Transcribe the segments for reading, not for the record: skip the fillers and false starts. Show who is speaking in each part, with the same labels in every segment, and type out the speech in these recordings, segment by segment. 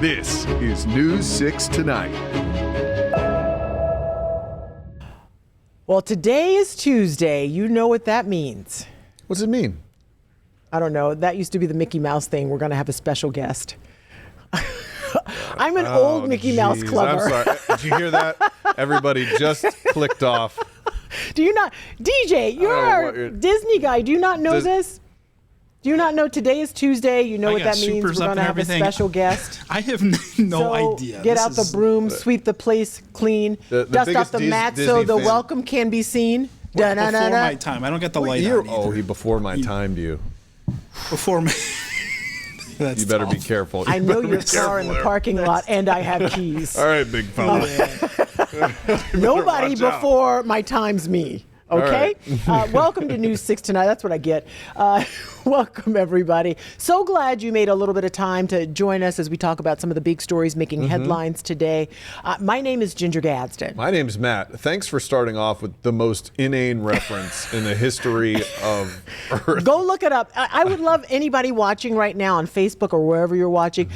Speaker 1: This is News 6 Tonight.
Speaker 2: Well, today is Tuesday. You know what that means.
Speaker 1: What's it mean?
Speaker 2: I don't know. That used to be the Mickey Mouse thing. We're going to have a special guest. I'm an old Mickey Mouse clubber.
Speaker 1: I'm sorry. Did you hear that? Everybody just clicked off.
Speaker 2: Do you not? DJ, you're a Disney guy. Do you not know this? Do you not know today is Tuesday? You know what that means? We're going to have a special guest.
Speaker 3: I have no idea.
Speaker 2: Get out the broom, sweep the place clean, dust off the mat so the welcome can be seen.
Speaker 3: Before my time. I don't get the light on either.
Speaker 1: He before my timed you.
Speaker 3: Before me. That's
Speaker 1: you better
Speaker 3: tough.
Speaker 1: be careful.
Speaker 2: I know your car in the parking lot, and I have keys.
Speaker 1: All right, big fella.
Speaker 2: Nobody before my time's me. Okay? Right. Welcome to News 6 Tonight. That's what I get. Welcome, everybody. So glad you made a little bit of time to join us as we talk about some of the big stories making headlines today. My name is Ginger Gadsden.
Speaker 1: My name's Matt. Thanks for starting off with the most inane reference in the history of Earth.
Speaker 2: Go look it up. I would love anybody watching right now on Facebook or wherever you're watching,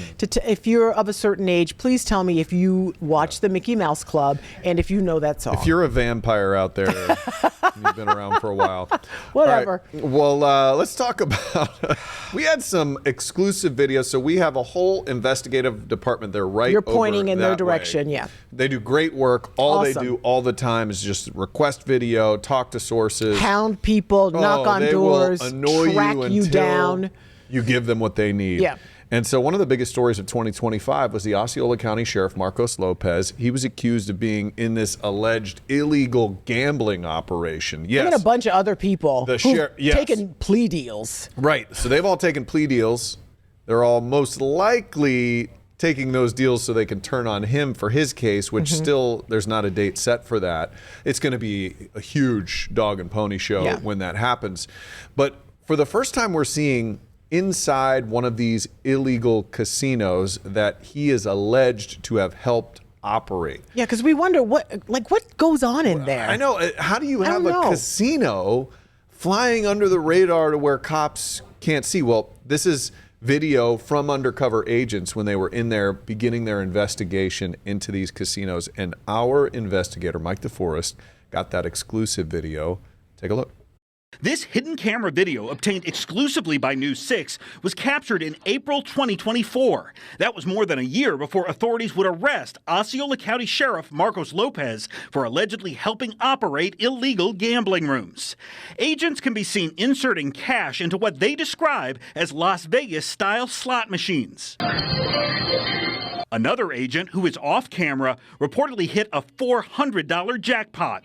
Speaker 2: if you're of a certain age, please tell me if you watch the Mickey Mouse Club and if you know that song.
Speaker 1: If you're a vampire out there, you've been around for a while.
Speaker 2: Whatever.
Speaker 1: Right. Well, let's talk about, we had some exclusive videos. So we have a whole investigative department. They're right
Speaker 2: You're pointing
Speaker 1: over
Speaker 2: in their direction,
Speaker 1: way.
Speaker 2: yeah.
Speaker 1: They do great work. All they do all the time is just request video, talk to sources.
Speaker 2: Hound people, knock on doors, track you down.
Speaker 1: You give them what they need.
Speaker 2: Yeah.
Speaker 1: And so one of the biggest stories of 2025 was the Osceola County Sheriff, Marcos Lopez. He was accused of being in this alleged illegal gambling operation. Yes.
Speaker 2: And a bunch of other people who've taken plea deals.
Speaker 1: Right. So they've all taken plea deals. They're all most likely taking those deals so they can turn on him for his case, which still, there's not a date set for that. It's going to be a huge dog and pony show when that happens. But for the first time, we're seeing inside one of these illegal casinos that he is alleged to have helped operate.
Speaker 2: Yeah, because we wonder what goes on in there.
Speaker 1: I know. How do you have a casino flying under the radar to where cops can't see? Well, this is video from undercover agents when they were in there beginning their investigation into these casinos. And our investigator, Mike DeForest, got that exclusive video. Take a look.
Speaker 4: This hidden camera video, obtained exclusively by News 6, was captured in April 2024. That was more than a year before authorities would arrest Osceola County Sheriff Marcos Lopez for allegedly helping operate illegal gambling rooms. Agents can be seen inserting cash into what they describe as Las Vegas-style slot machines. Another agent, who is off camera, reportedly hit a $400 jackpot.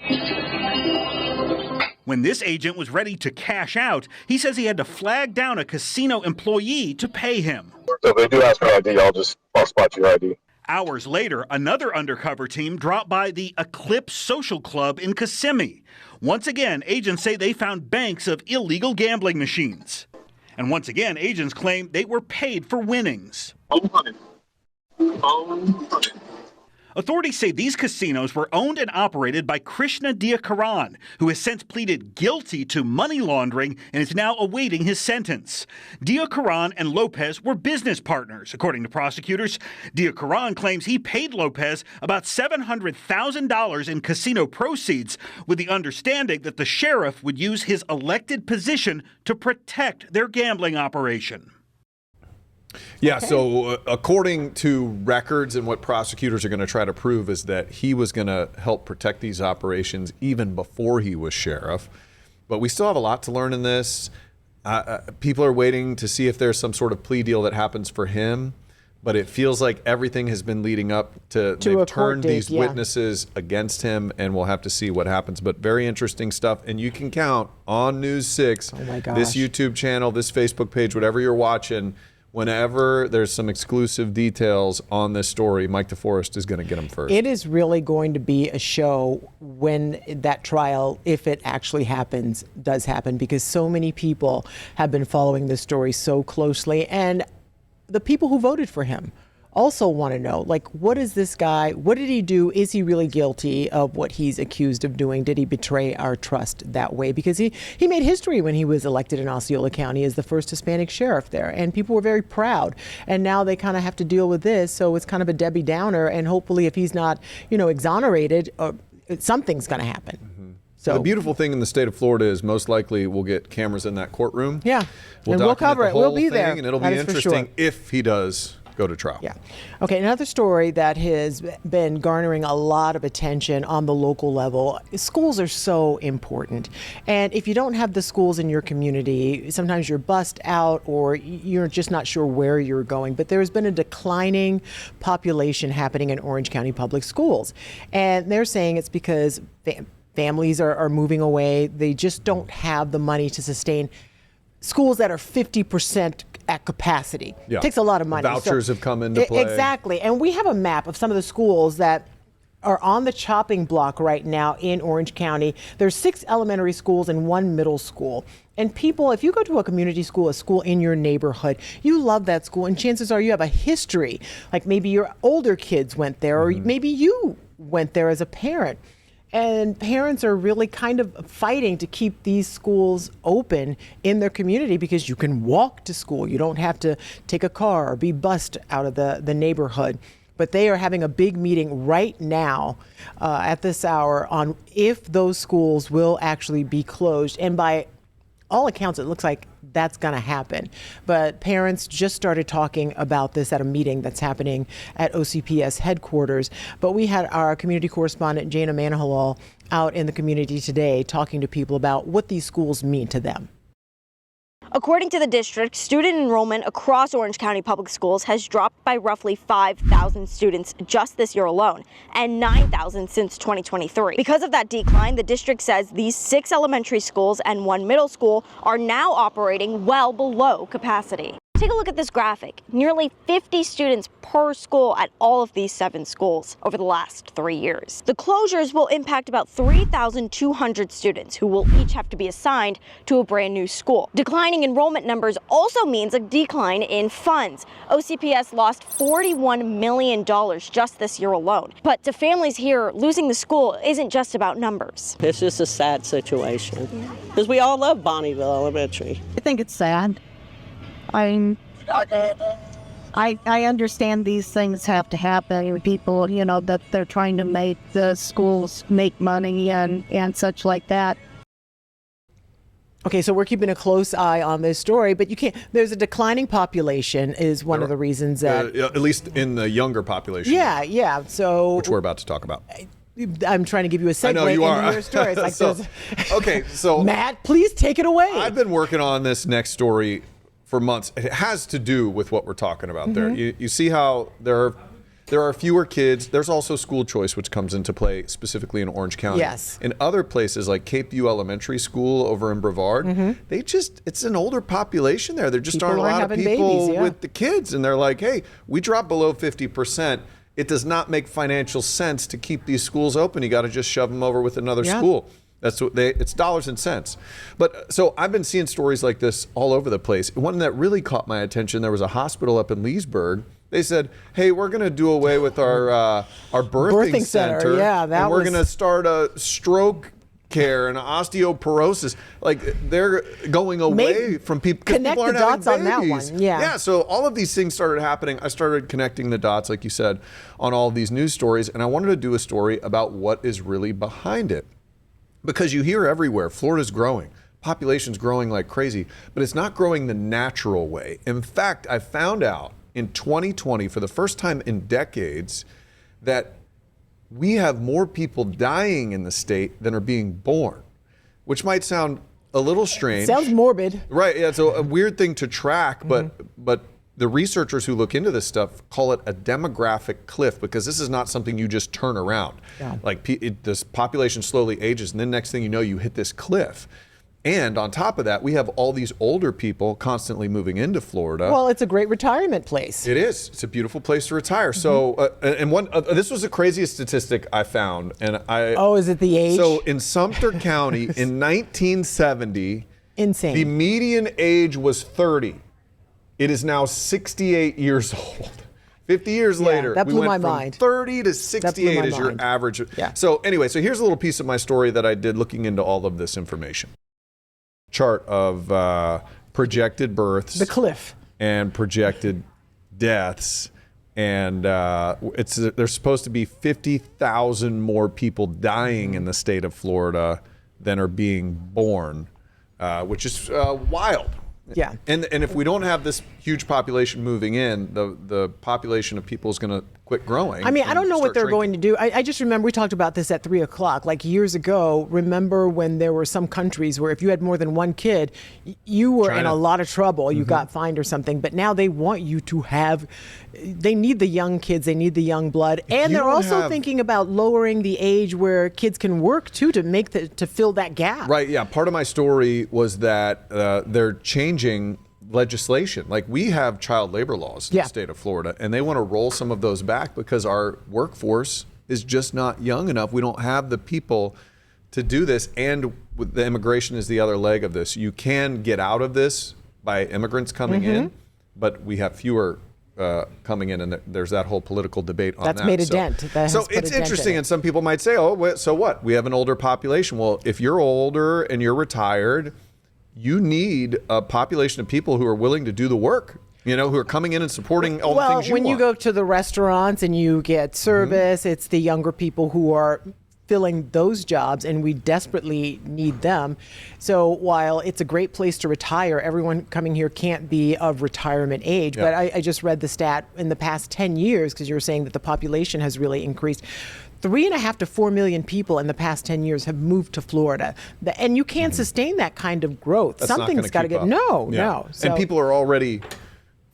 Speaker 4: When this agent was ready to cash out, he says he had to flag down a casino employee to pay him.
Speaker 5: So if they do ask for ID, I'll spot your ID.
Speaker 4: Hours later, another undercover team dropped by the Eclipse Social Club in Kissimmee. Once again, agents say they found banks of illegal gambling machines. And once again, agents claim they were paid for winnings. Authorities say these casinos were owned and operated by Krishna Diakaran, who has since pleaded guilty to money laundering and is now awaiting his sentence. Diakaran and Lopez were business partners, according to prosecutors. Diakaran claims he paid Lopez about $700,000 in casino proceeds, with the understanding that the sheriff would use his elected position to protect their gambling operation.
Speaker 1: Yeah, so according to records and what prosecutors are going to try to prove is that he was going to help protect these operations even before he was sheriff. But we still have a lot to learn in this. People are waiting to see if there's some sort of plea deal that happens for him. But it feels like everything has been leading up to they've turned these witnesses against him, and we'll have to see what happens. But very interesting stuff. And you can count on News 6, this YouTube channel, this Facebook page, whatever you're watching. Whenever there's some exclusive details on this story, Mike DeForest is going to get them first.
Speaker 2: It is really going to be a show when that trial, if it actually happens, does happen, because so many people have been following this story so closely. And the people who voted for him also want to know, like, what is this guy? What did he do? Is he really guilty of what he's accused of doing? Did he betray our trust that way? Because he made history when he was elected in Osceola County as the first Hispanic sheriff there, and people were very proud. And now they kind of have to deal with this, so it's kind of a Debbie Downer. And hopefully, if he's not, exonerated, something's going to happen. So
Speaker 1: the beautiful thing in the state of Florida is most likely we'll get cameras in that courtroom.
Speaker 2: Yeah,
Speaker 1: we'll
Speaker 2: and we'll cover it. We'll be there,
Speaker 1: and it'll be interesting if he does go to trial.
Speaker 2: Yeah. Okay, another story that has been garnering a lot of attention on the local level. Schools are so important. And if you don't have the schools in your community, sometimes you're bussed out or you're just not sure where you're going. But there's been a declining population happening in Orange County Public Schools. And they're saying it's because families are moving away. They just don't have the money to sustain schools that are 50% at capacity.
Speaker 1: Yeah.
Speaker 2: It takes a lot of money.
Speaker 1: Vouchers have come into play.
Speaker 2: Exactly. And we have a map of some of the schools that are on the chopping block right now in Orange County. There's 6 elementary schools and 1 middle school. And people, if you go to a community school, a school in your neighborhood, you love that school, and chances are you have a history. Like maybe your older kids went there, or maybe you went there as a parent. And parents are really kind of fighting to keep these schools open in their community because you can walk to school. You don't have to take a car or be bussed out of the neighborhood. But they are having a big meeting right now at this hour on if those schools will actually be closed. And by all accounts, it looks like that's going to happen. But parents just started talking about this at a meeting that's happening at OCPS headquarters. But we had our community correspondent, Jana Manahalal, out in the community today talking to people about what these schools mean to them.
Speaker 6: According to the district, student enrollment across Orange County Public Schools has dropped by roughly 5,000 students just this year alone, and 9,000 since 2023. Because of that decline, the district says these 6 elementary schools and 1 middle school are now operating well below capacity. Take a look at this graphic. Nearly 50 students per school at all of these 7 schools over the last 3 years. The closures will impact about 3,200 students who will each have to be assigned to a brand new school. Declining enrollment numbers also means a decline in funds. OCPS lost $41 million just this year alone. But to families here, losing the school isn't just about numbers.
Speaker 7: It's just a sad situation because we all love Bonneville Elementary.
Speaker 8: I think it's sad. I understand these things have to happen. People, that they're trying to make the schools make money and such like that.
Speaker 2: Okay, so we're keeping a close eye on this story, but you can't. There's a declining population is one of the reasons that,
Speaker 1: at least in the younger population.
Speaker 2: Yeah. So
Speaker 1: which we're about to talk about.
Speaker 2: I'm trying to give you a segue
Speaker 1: I know you
Speaker 2: into
Speaker 1: are.
Speaker 2: your story. It's like
Speaker 1: so
Speaker 2: Matt, please take it away.
Speaker 1: I've been working on this next story for months. It has to do with what we're talking about there. You see how there are fewer kids. There's also school choice, which comes into play specifically in Orange County.
Speaker 2: Yes.
Speaker 1: In other places like Cape View Elementary School over in Brevard, it's an older population there. There just aren't a lot of people with the kids. And they're like, hey, we drop below 50%. It does not make financial sense to keep these schools open. You got to just shove them over with another school. That's what it's dollars and cents. But so I've been seeing stories like this all over the place. One that really caught my attention, there was a hospital up in Leesburg. They said, hey, we're going to do away with our birthing center.
Speaker 2: Yeah,
Speaker 1: and we're going to start a stroke care and osteoporosis. Like they're going away from people.
Speaker 2: Connect
Speaker 1: people
Speaker 2: the dots on that one.
Speaker 1: Yeah, so all of these things started happening. I started connecting the dots, like you said, on all of these news stories. And I wanted to do a story about what is really behind it. Because you hear everywhere, Florida's growing, population's growing like crazy, but it's not growing the natural way. In fact, I found out in 2020, for the first time in decades, that we have more people dying in the state than are being born, which might sound a little strange.
Speaker 2: Sounds morbid.
Speaker 1: Right, yeah, it's a weird thing to track, but the researchers who look into this stuff call it a demographic cliff because this is not something you just turn around. Yeah. Like this population slowly ages, and then next thing you know, you hit this cliff. And on top of that, we have all these older people constantly moving into Florida.
Speaker 2: Well, it's a great retirement place.
Speaker 1: It is. It's a beautiful place to retire. So, this was the craziest statistic I found, and
Speaker 2: is it the age?
Speaker 1: So in Sumter County in 1970,
Speaker 2: insane.
Speaker 1: The median age was 30. It is now 68 years old. 50 years later,
Speaker 2: that
Speaker 1: we
Speaker 2: blew
Speaker 1: went
Speaker 2: my
Speaker 1: from
Speaker 2: mind.
Speaker 1: 30 to
Speaker 2: That blew
Speaker 1: 68
Speaker 2: my
Speaker 1: as your
Speaker 2: mind.
Speaker 1: average.
Speaker 2: Yeah.
Speaker 1: So anyway, so here's a little piece of my story that I did looking into all of this information. Chart of projected births.
Speaker 2: The cliff.
Speaker 1: And projected deaths. And there's supposed to be 50,000 more people dying in the state of Florida than are being born, which is wild.
Speaker 2: Yeah.
Speaker 1: And if we don't have this huge population moving in, the population of people is going to quit growing.
Speaker 2: I mean, I don't know what they're
Speaker 1: shrinking.
Speaker 2: going to do. I just remember we talked about this at 3:00. Like years ago, remember when there were some countries where if you had more than one kid, you were in a lot of trouble. You got fined or something. But now they want you to have, they need the young kids, they need the young blood. And
Speaker 1: you
Speaker 2: they're
Speaker 1: don't
Speaker 2: also
Speaker 1: have-
Speaker 2: thinking about lowering the age where kids can work too, to fill that gap.
Speaker 1: Right, yeah. Part of my story was that they're changing legislation. Like we have child labor laws in the state of Florida, and they want to roll some of those back because our workforce is just not young enough. We don't have the people to do this. And with the immigration is the other leg of this. You can get out of this by immigrants coming in, but we have fewer coming in, and there's that whole political debate on that.
Speaker 2: That's made a dent. That
Speaker 1: So
Speaker 2: has put a
Speaker 1: it's
Speaker 2: dent in
Speaker 1: interesting,
Speaker 2: it.
Speaker 1: and some people might say, oh, so what? We have an older population. Well, if you're older and you're retired, you need a population of people who are willing to do the work, who are coming in and supporting all the things you
Speaker 2: when
Speaker 1: want.
Speaker 2: you go to the restaurants and you get service, it's the younger people who are filling those jobs, and we desperately need them. So while it's a great place to retire, everyone coming here can't be of retirement age.
Speaker 1: Yeah.
Speaker 2: But I just read the stat in the past 10 years, because you were saying that the population has really increased. 3.5 to 4 million people in the past 10 years have moved to Florida. And you can't sustain that kind of growth.
Speaker 1: That's not
Speaker 2: Something's got to
Speaker 1: gonna
Speaker 2: get,
Speaker 1: keep up.
Speaker 2: no. So,
Speaker 1: And people are already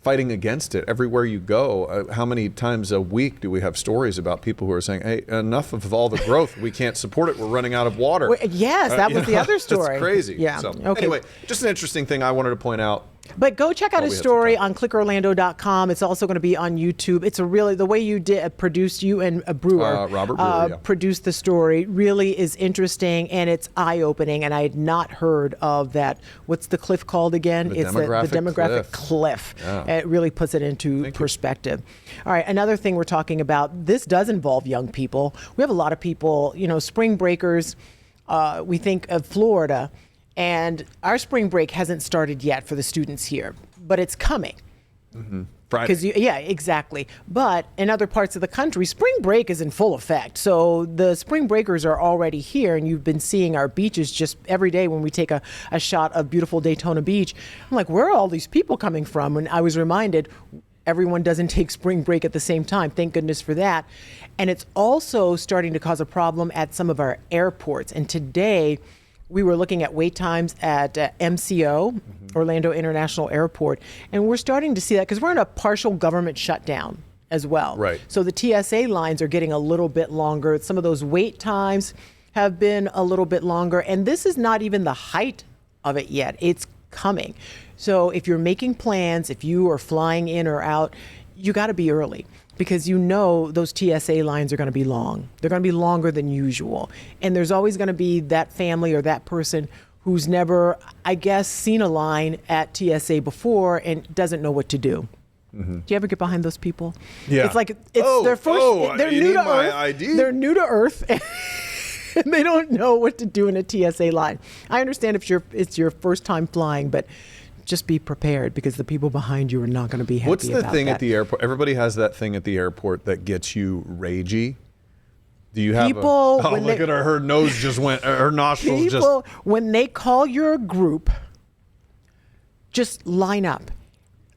Speaker 1: fighting against it everywhere you go. How many times a week do we have stories about people who are saying, hey, enough of all the growth. We can't support it. We're running out of water.
Speaker 2: Yes, that was the other story.
Speaker 1: It's crazy.
Speaker 2: Yeah.
Speaker 1: So,
Speaker 2: Okay.
Speaker 1: Anyway, just an interesting thing I wanted to point out.
Speaker 2: But go check out
Speaker 1: Oh,
Speaker 2: his
Speaker 1: we had some
Speaker 2: story
Speaker 1: time.
Speaker 2: on clickorlando.com. It's also going to be on YouTube. It's the way you produced, you and Brewer,
Speaker 1: Robert Brewer, yeah.
Speaker 2: produced the story really is interesting, and it's eye-opening. And I had not heard of that. What's the cliff called again?
Speaker 1: The
Speaker 2: It's the demographic cliff.
Speaker 1: Yeah.
Speaker 2: It really puts it into perspective. All right, another thing we're talking about, this does involve young people. We have a lot of people, spring breakers. We think of Florida. And our spring break hasn't started yet for the students here, but it's coming.
Speaker 1: Friday.
Speaker 2: Yeah, exactly. But in other parts of the country, spring break is in full effect. So the spring breakers are already here, and you've been seeing our beaches just every day when we take a shot of beautiful Daytona Beach. I'm like, where are all these people coming from? And I was reminded, everyone doesn't take spring break at the same time. Thank goodness for that. And it's also starting to cause a problem at some of our airports. And today, we were looking at wait times at MCO, Orlando International Airport, and we're starting to see that because we're in a partial government shutdown as well.
Speaker 1: Right.
Speaker 2: So the TSA lines are getting a little bit longer. Some of those wait times have been a little bit longer, and this is not even the height of it yet. It's coming. So if you're making plans, if you are flying in or out, you got to be early, because those TSA lines are going to be long. They're going to be longer than usual. And there's always going to be that family or that person who's never, I guess, seen a line at TSA before and doesn't know what to do. Do you ever get behind those people?
Speaker 1: Yeah.
Speaker 2: It's like it's their first. They're
Speaker 1: you
Speaker 2: new
Speaker 1: need
Speaker 2: to
Speaker 1: my
Speaker 2: Earth.
Speaker 1: ID?
Speaker 2: They're new to Earth. And they don't know what to do in a TSA line. I understand if it's your first time flying, but just be prepared, because the people behind you are not going to be happy
Speaker 1: What's the
Speaker 2: about
Speaker 1: thing
Speaker 2: that.
Speaker 1: at the airport? Everybody has that thing at the airport that gets you ragey. Do you have
Speaker 2: People,
Speaker 1: Oh,
Speaker 2: when
Speaker 1: look
Speaker 2: they-
Speaker 1: at her. Her nose just went, her nostrils just...
Speaker 2: People, when they call your group, just line up.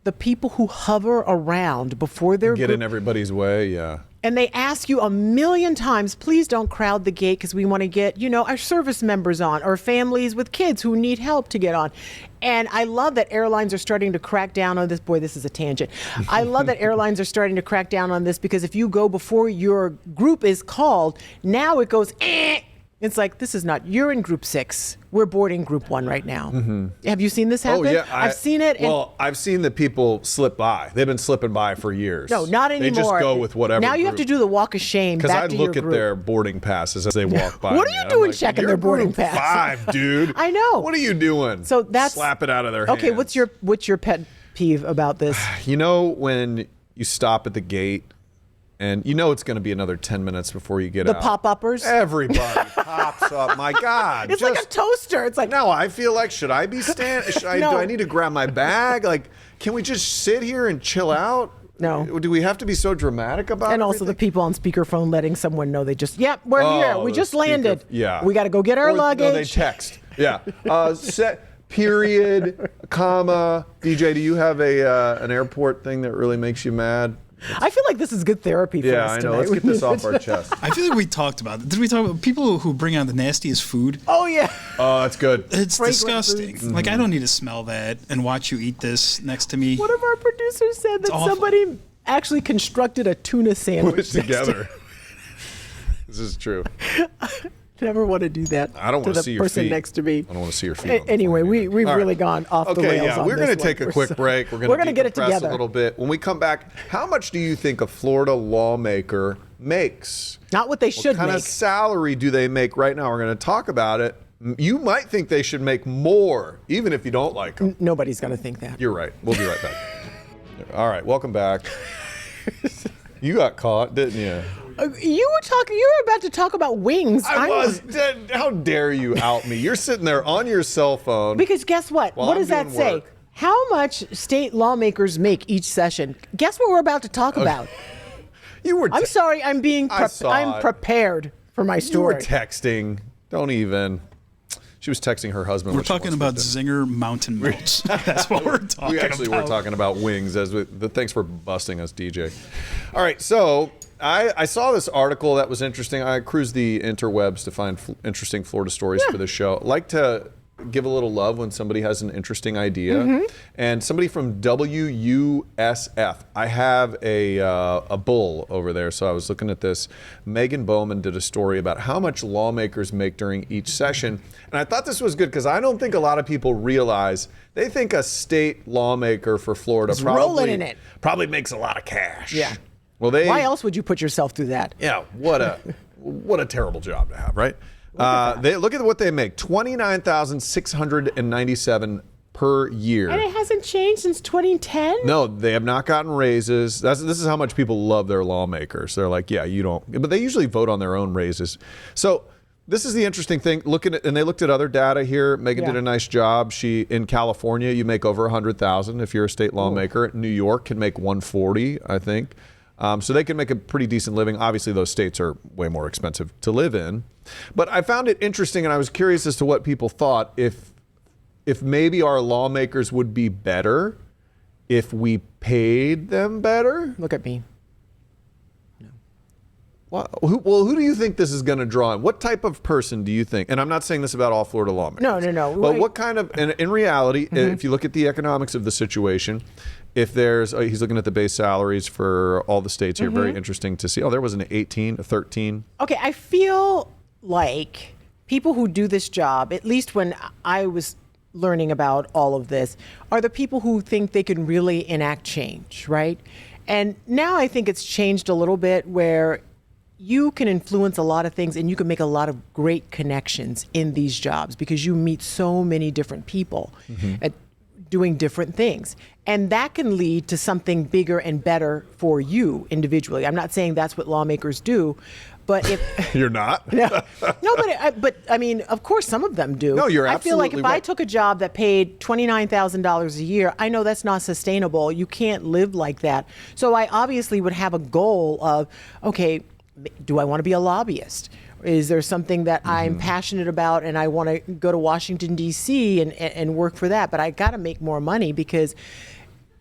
Speaker 2: The people who hover around before their
Speaker 1: Get
Speaker 2: group,
Speaker 1: in everybody's way, yeah.
Speaker 2: and they ask you a million times, please don't crowd the gate, because we want to get, our service members on, or families with kids who need help to get on. And I love that airlines are starting to crack down on this. Boy, this is a tangent. I love that airlines are starting to crack down on this, because if you go before your group is called, now it goes, It's like, this is not, you're in group 6. We're boarding group 1 right now. Have you seen this happen?
Speaker 1: Oh, yeah.
Speaker 2: I've seen it.
Speaker 1: Well, I've seen the people slip by. They've been slipping by for years.
Speaker 2: No, not anymore.
Speaker 1: They just go with whatever.
Speaker 2: Now you have to do the walk of shame
Speaker 1: Because
Speaker 2: back
Speaker 1: I
Speaker 2: to
Speaker 1: look
Speaker 2: your
Speaker 1: at
Speaker 2: group.
Speaker 1: their boarding passes as they walk by.
Speaker 2: What are
Speaker 1: me.
Speaker 2: you
Speaker 1: I'm
Speaker 2: doing
Speaker 1: like,
Speaker 2: checking
Speaker 1: "You're
Speaker 2: their boarding
Speaker 1: group
Speaker 2: pass?"
Speaker 1: 5, dude.
Speaker 2: I know.
Speaker 1: What are you doing?
Speaker 2: So that's
Speaker 1: slap it out of their hands.
Speaker 2: Okay, what's your pet peeve about this?
Speaker 1: When you stop at the gate, and you know it's going to be another 10 minutes before you get out.
Speaker 2: The pop-uppers?
Speaker 1: Everybody pops up. My God.
Speaker 2: It's like a toaster. It's like,
Speaker 1: no, I feel like, should I be standing?
Speaker 2: No.
Speaker 1: Do I need to grab my bag? Like, can we just sit here and chill out?
Speaker 2: No.
Speaker 1: Do we have to be so dramatic about it?
Speaker 2: And also the people on speakerphone letting someone know they just, we're here. We just landed.
Speaker 1: Yeah.
Speaker 2: We got to go get our luggage.
Speaker 1: No, they text. Yeah. Set, period, comma. DJ, do you have an airport thing that really makes you mad?
Speaker 2: I feel like this is good therapy for us
Speaker 1: I know.
Speaker 2: tonight.
Speaker 1: Let's get this off our chest.
Speaker 3: I feel like we talked about it. Did we talk about people who bring out the nastiest food?
Speaker 2: Oh, yeah.
Speaker 1: Oh, that's good.
Speaker 3: It's
Speaker 2: Fragrant
Speaker 3: disgusting.
Speaker 2: foods.
Speaker 3: Like, I don't need to smell that and watch you eat this next to me.
Speaker 2: One of our producers said that
Speaker 3: awful.
Speaker 2: somebody actually constructed a tuna sandwich
Speaker 1: Put together. This is true.
Speaker 2: Never want to do that.
Speaker 1: I don't
Speaker 2: to
Speaker 1: want to
Speaker 2: the
Speaker 1: see your
Speaker 2: person
Speaker 1: feet.
Speaker 2: next to me.
Speaker 1: I don't want to see your feet.
Speaker 2: Anyway, we've
Speaker 1: All
Speaker 2: really
Speaker 1: right.
Speaker 2: gone off the
Speaker 1: Okay,
Speaker 2: rails.
Speaker 1: yeah,
Speaker 2: on
Speaker 1: we're
Speaker 2: this
Speaker 1: going to take
Speaker 2: one.
Speaker 1: a quick break. We're going to
Speaker 2: get it together
Speaker 1: a little bit. When we come back, how much do you think a Florida lawmaker makes?
Speaker 2: Not what they should
Speaker 1: What kind
Speaker 2: make.
Speaker 1: of salary do they make right now? We're going to talk about it. You might think they should make more, even if you don't like them.
Speaker 2: Nobody's going to think that.
Speaker 1: You're right. We'll be right back. All right, welcome back. You got caught, didn't you?
Speaker 2: You were about to talk about wings.
Speaker 1: I was. How dare you out me? You're sitting there on your cell phone.
Speaker 2: Because guess what?
Speaker 1: While
Speaker 2: What
Speaker 1: I'm
Speaker 2: does that
Speaker 1: doing
Speaker 2: say?
Speaker 1: work.
Speaker 2: How much state lawmakers make each session? Guess what we're about to talk about?
Speaker 1: You were.
Speaker 2: I'm sorry. I'm being.
Speaker 1: I saw
Speaker 2: I'm
Speaker 1: it.
Speaker 2: prepared for my
Speaker 1: You were
Speaker 2: story.
Speaker 1: texting. Don't even. She was texting her husband.
Speaker 3: We're
Speaker 1: when she
Speaker 3: talking
Speaker 1: wants
Speaker 3: about
Speaker 1: to.
Speaker 3: Zinger mountain melts. That's what we're talking about.
Speaker 1: We actually were talking about wings. Thanks for busting us, DJ. All right, so I saw this article that was interesting. I cruised the interwebs to find interesting Florida stories for this show. I like to give a little love when somebody has an interesting idea. And somebody from WUSF. I have a bull over there, so I was looking at this. Megan Bowman did a story about how much lawmakers make during each session. And I thought this was good because I don't think a lot of people realize. They think a state lawmaker for Florida
Speaker 2: rolling in it.
Speaker 1: probably makes a lot of cash.
Speaker 2: Yeah.
Speaker 1: Well,
Speaker 2: Why else would you put yourself through that?
Speaker 1: Yeah, what a terrible job to have, right? They look at what they make: $29,697 per year.
Speaker 2: And it hasn't changed since 2010?
Speaker 1: No, they have not gotten raises. This is how much people love their lawmakers. They're like, yeah, you don't, but they usually vote on their own raises. So this is the interesting thing. And they looked at other data here. Megan did a nice job. In California, you make over $100,000 if you're a state lawmaker. New York can make $140,000, I think. So they can make a pretty decent living. Obviously, those states are way more expensive to live in. But I found it interesting, and I was curious as to what people thought if maybe our lawmakers would be better if we paid them better.
Speaker 2: Look at me.
Speaker 1: Well, who do you think this is going to draw in? What type of person do you think? And I'm not saying this about all Florida lawmakers.
Speaker 2: No.
Speaker 1: But what kind of, and in reality, if you look at the economics of the situation, if there's, he's looking at the base salaries for all the states here, very interesting to see. Oh, there was an 18, a 13.
Speaker 2: Okay, I feel like people who do this job, at least when I was learning about all of this, are the people who think they can really enact change, right? And now I think it's changed a little bit where you can influence a lot of things and you can make a lot of great connections in these jobs because you meet so many different people at doing different things. And that can lead to something bigger and better for you individually. I'm not saying that's what lawmakers do, but if
Speaker 1: You're not?
Speaker 2: no, but I mean, of course, some of them do.
Speaker 1: No, you're
Speaker 2: I feel like
Speaker 1: absolutely
Speaker 2: if I
Speaker 1: right.
Speaker 2: took a job that paid $29,000 a year, I know that's not sustainable. You can't live like that. So I obviously would have a goal of, okay, do I want to be a lobbyist? Is there something that I'm passionate about and I want to go to Washington, D.C. and work for that? But I got to make more money because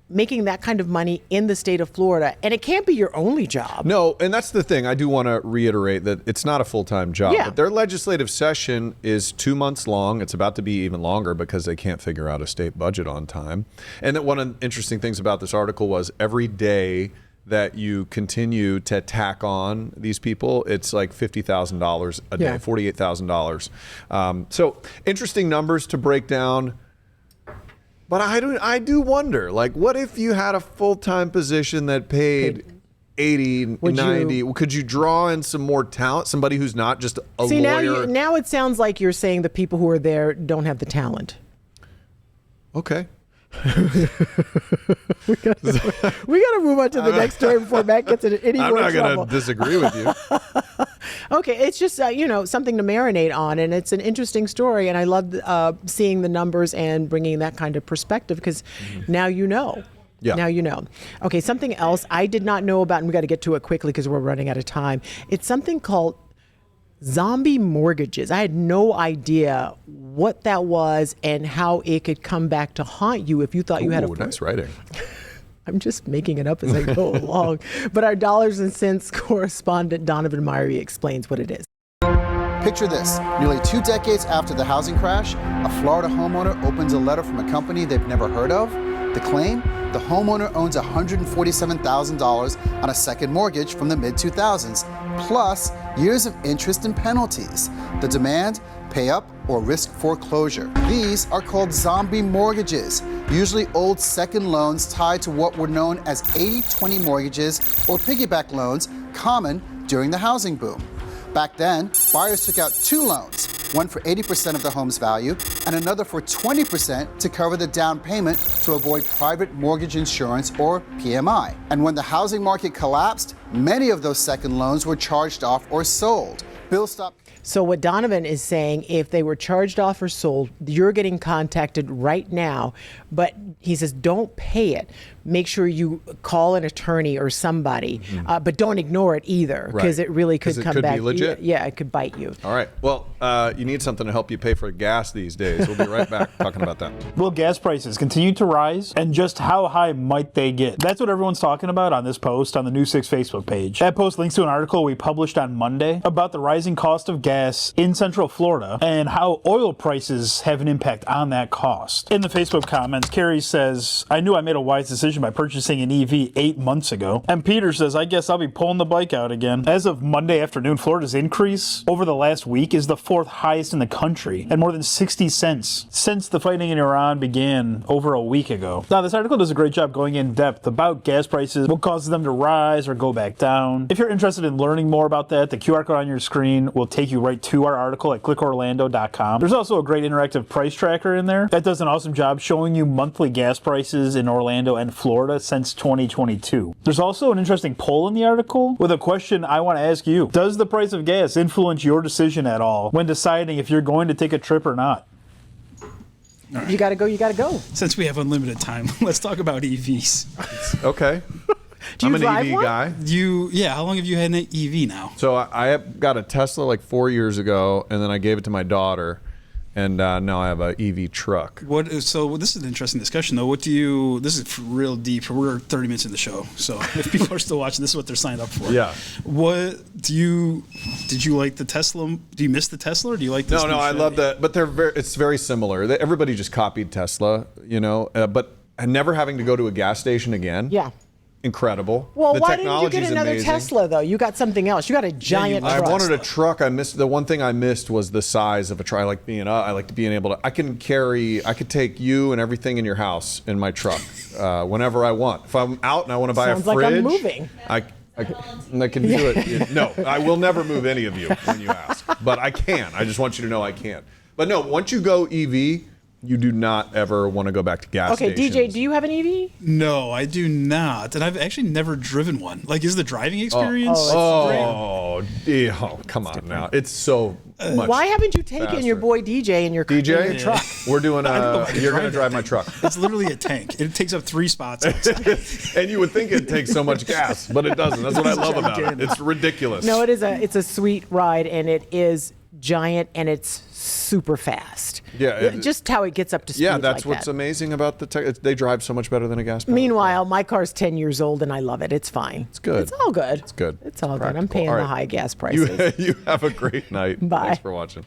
Speaker 2: making that kind of money in the state of Florida, and it can't be your only job.
Speaker 1: No, and that's the thing. I do want to reiterate that it's not a full-time job.
Speaker 2: Yeah.
Speaker 1: But their legislative session is 2 months long. It's about to be even longer because they can't figure out a state budget on time. And that one of the interesting things about this article was every day that you continue to tack on these people, it's like $50,000 a day,
Speaker 2: Yeah.
Speaker 1: $48,000. So interesting numbers to break down. But I do wonder, like, what if you had a full-time position that paid 80,
Speaker 2: Would
Speaker 1: 90?
Speaker 2: you-
Speaker 1: Could you draw in some more talent? Somebody who's not just a
Speaker 2: See,
Speaker 1: lawyer?
Speaker 2: now it sounds like you're saying the people who are there don't have the talent.
Speaker 1: Okay.
Speaker 2: We got to move on to the next story before Matt gets in any
Speaker 1: I'm
Speaker 2: more
Speaker 1: not
Speaker 2: trouble.
Speaker 1: going to disagree with you.
Speaker 2: Okay, it's just something to marinate on, and it's an interesting story, and I love seeing the numbers and bringing that kind of perspective because now you know.
Speaker 1: Yeah.
Speaker 2: Now you know. Okay, something else I did not know about, and we got to get to it quickly because we're running out of time. It's something called zombie mortgages. I had no idea what that was and how it could come back to haunt you if you thought you had a
Speaker 1: nice writing.
Speaker 2: I'm just making it up as I go along. But our dollars and cents correspondent Donovan Myrie explains what it is.
Speaker 9: Picture this. Nearly 2 decades after the housing crash, a Florida homeowner opens a letter from a company they've never heard of. The claim? The homeowner owns $147,000 on a second mortgage from the mid-2000s, plus years of interest and penalties. The demand? Pay up or risk foreclosure. These are called zombie mortgages, usually old second loans tied to what were known as 80-20 mortgages or piggyback loans, common during the housing boom. Back then, buyers took out 2 loans, one for 80% of the home's value and another for 20% to cover the down payment to avoid private mortgage insurance or PMI. And when the housing market collapsed, many of those second loans were charged off or sold. Bills stopped.
Speaker 2: So what Donovan is saying, if they were charged off or sold, you're getting contacted right now. But he says, don't pay it. Make sure you call an attorney or somebody, but don't ignore it either, because it really could come back.
Speaker 1: Be legit.
Speaker 2: Yeah, it could bite you.
Speaker 1: All right. Well, you need something to help you pay for gas these days. We'll be right back talking about that.
Speaker 10: Will gas prices continue to rise? And just how high might they get? That's what everyone's talking about on this post on the News 6 Facebook page. That post links to an article we published on Monday about the rising cost of gas in Central Florida and how oil prices have an impact on that cost. In the Facebook comments, Carrie says, I knew I made a wise decision by purchasing an EV 8 months ago. And Peter says, I guess I'll be pulling the bike out again. As of Monday afternoon, Florida's increase over the last week is the 4th highest in the country and more than 60 cents since the fighting in Iran began over a week ago. Now, this article does a great job going in depth about gas prices, what causes them to rise or go back down. If you're interested in learning more about that, the QR code on your screen will take you right to our article at clickorlando.com. There's also a great interactive price tracker in there that does an awesome job showing you monthly gas prices in Orlando and Florida since 2022. There's also an interesting poll in the article with a question I want to ask you. Does the price of gas influence your decision at all when deciding if you're going to take a trip or not?
Speaker 3: Right.
Speaker 2: You got to go, you got to go.
Speaker 3: Since we have unlimited time, let's talk about EVs.
Speaker 1: Okay.
Speaker 2: Do you
Speaker 1: I'm an
Speaker 2: drive
Speaker 1: EV
Speaker 2: one?
Speaker 1: guy.
Speaker 3: How long have you had an EV now?
Speaker 1: So I got a Tesla like 4 years ago, and then I gave it to my daughter, and now I have an EV truck.
Speaker 3: So this is an interesting discussion, though. This is real deep. We're 30 minutes in the show, so if people are still watching, this is what they're signed up for.
Speaker 1: Yeah.
Speaker 3: Did you like the Tesla? Do you miss the Tesla, or do you like this?
Speaker 1: No, I love that, but it's very similar. Everybody just copied Tesla, but never having to go to a gas station again.
Speaker 2: Yeah.
Speaker 1: Incredible.
Speaker 2: Well,
Speaker 1: the
Speaker 2: why didn't you get another
Speaker 1: amazing.
Speaker 2: Tesla, though? You got something else. You got a giant truck.
Speaker 1: I wanted a truck. The one thing I missed was the size of a truck. I like being able to, I could take you and everything in your house in my truck whenever I want. If I'm out and I want to buy a fridge.
Speaker 2: Sounds like I'm moving.
Speaker 1: I can do it. No, I will never move any of you when you ask. But I can. I just want you to know I can. But no, once you go EV, you do not ever want to go back to gas stations.
Speaker 2: Okay, DJ, do you have an EV?
Speaker 3: No, I do not. And I've actually never driven one. Like, is the driving experience?
Speaker 1: Come on now. It's so much
Speaker 2: Why haven't you taken
Speaker 1: faster.
Speaker 2: your boy DJ in your truck?
Speaker 1: We're doing you're going to drive my truck.
Speaker 3: It's literally a tank. It takes up 3 spots outside.
Speaker 1: And you would think it takes so much gas, but it doesn't. That's what I love about it. It's ridiculous.
Speaker 2: No, it's a sweet ride, and it is giant, and it's super fast.
Speaker 1: Yeah.
Speaker 2: Just how it gets up to speed.
Speaker 1: Yeah, that's
Speaker 2: like
Speaker 1: what's
Speaker 2: that.
Speaker 1: amazing about the tech. They drive so much better than a gas powered
Speaker 2: Meanwhile, my car's 10 years old, and I love it. It's fine.
Speaker 1: It's good.
Speaker 2: It's all good.
Speaker 1: It's good.
Speaker 2: It's all
Speaker 1: Practical.
Speaker 2: good. I'm paying
Speaker 1: All
Speaker 2: the
Speaker 1: right.
Speaker 2: high gas prices.
Speaker 1: You have a great night.
Speaker 2: Bye.
Speaker 1: Thanks for watching.